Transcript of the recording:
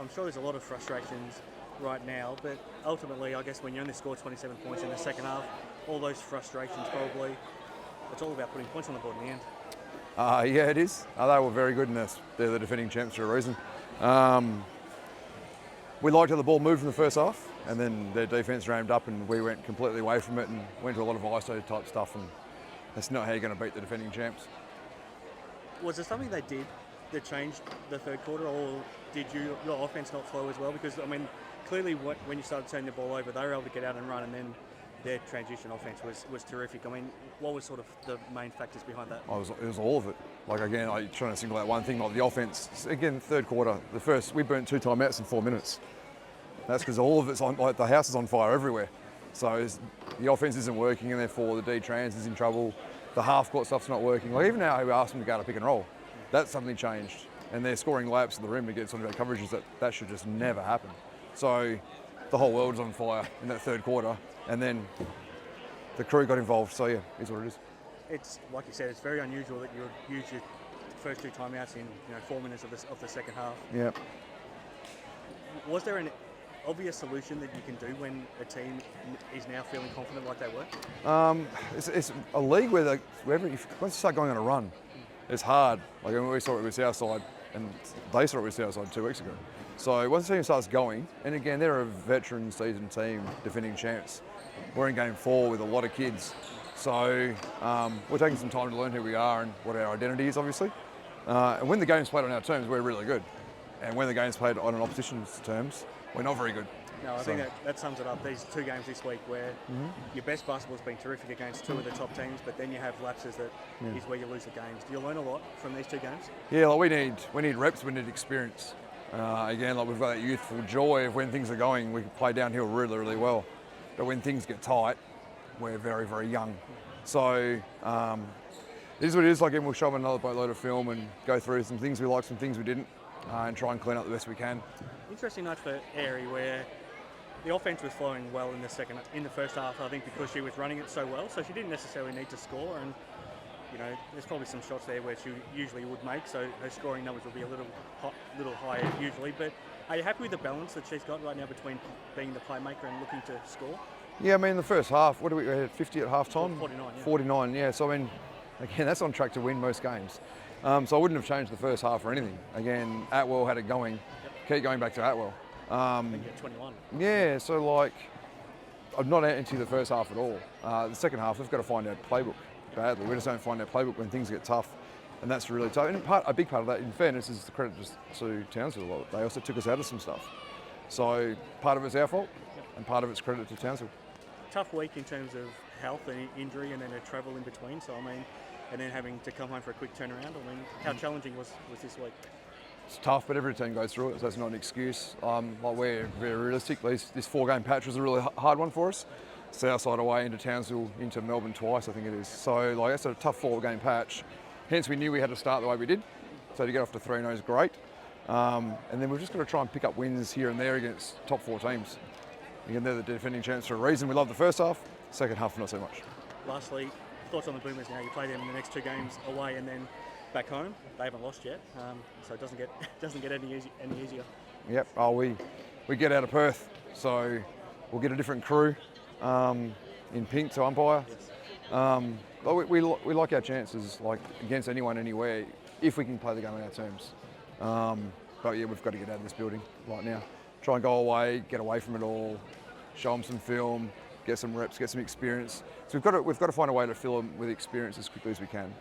I'm sure there's a lot of frustrations right now, but ultimately, I guess when you only score 27 points in the second half, all those frustrations probably, it's all about putting points on the board in the end. Yeah, it is. They were very good in this. They're the defending champs for a reason. We liked how the ball moved in the first half, and then their defence rammed up and we went completely away from it and went to a lot of ISO type stuff, and that's not how you're going to beat the defending champs. Was there something they did that changed the third quarter, or did your offense not flow as well? Because, I mean, clearly when you started turning the ball over, they were able to get out and run, and then their transition offense was terrific. I mean, what was sort of the main factors behind that? It was all of it. Like, again, I'm trying to single out one thing, like the offense. Again, third quarter, we burnt 2 timeouts in 4 minutes. That's because all of it's on, like the house is on fire everywhere. So the offense isn't working, and therefore the D-trans is in trouble. The half-court stuff's not working. Like, even now, we asked them to go to pick and roll. That's something changed. And they're scoring laps at the rim against sort of coverages that should just never happen. So the whole world is on fire in that third quarter, and then the crew got involved. So yeah, it's what it is. It's like you said, it's very unusual that you would use your first 2 timeouts in 4 minutes of the second half. Yeah. Was there an obvious solution that you can do when a team is now feeling confident like they were? It's a league where once you start going on a run, it's hard. Like when we saw it with Southside, and they saw it with Southside 2 weeks ago. So once the team starts going, and again, they're a veteran seasoned team, defending champs. We're in game 4 with a lot of kids. So we're taking some time to learn who we are and what our identity is, obviously. And when the game's played on our terms, we're really good. And when the game's played on an opposition's terms, we're not very good. No, I think that sums it up. These 2 games this week where your best basketball's been terrific against 2 of the top teams, but then you have lapses that is where you lose the games. Do you learn a lot from these 2 games? Yeah, like we need reps, we need experience. Again, like we've got that youthful joy of when things are going, we can play downhill really, really well. But when things get tight, we're very, very young. So it is what it is. Like, we'll show them another boatload of film and go through some things we liked, some things we didn't, and try and clean up the best we can. Interesting night for Airy, where the offense was flowing well in the first half, I think, because she was running it so well. So she didn't necessarily need to score, and there's probably some shots there where she usually would make, so her scoring numbers will be a little higher usually. But are you happy with the balance that she's got right now between being the playmaker and looking to score? Yeah, I mean, the first half, what did we had 50 at half time? 49, yeah. 49, yeah. So, I mean, again, that's on track to win most games. So I wouldn't have changed the first half or anything. Again, Atwell had it going. Keep going back to Atwell. I think you're 21. Yeah, so like, I'm not anti the first half at all. The second half, we've got to find our playbook badly. We just don't find our playbook when things get tough, and that's really tough. And a big part of that, in fairness, is the credit just to Townsville a lot. They also took us out of some stuff. So part of it's our fault, and part of it's credit to Townsville. Tough week in terms of health and injury, and then a travel in between. So, I mean, and then having to come home for a quick turnaround. I mean, how challenging was this week? It's tough, but every team goes through it, so it's not an excuse. Like, we're very realistic. This 4-game patch was a really hard one for us. Southside away, into Townsville, into Melbourne twice, I think it is. So, like, that's a tough 4-game patch. Hence, we knew we had to start the way we did. So to get off to 3-0 is great. And then we're just going to try and pick up wins here and there against top 4 teams. Again, they're the defending champs for a reason. We love the first half, second half not so much. Lastly, thoughts on the Boomers now? You play them in the next 2 games away and then back home. They haven't lost yet, so it doesn't get any easier. Yep. We get out of Perth, so we'll get a different crew in pink to umpire. Yes. But we like our chances, like against anyone, anywhere, if we can play the game on our terms. But yeah, we've got to get out of this building right now. Try and go away, get away from it all, show them some film, get some reps, get some experience. So we've got to find a way to fill them with experience as quickly as we can.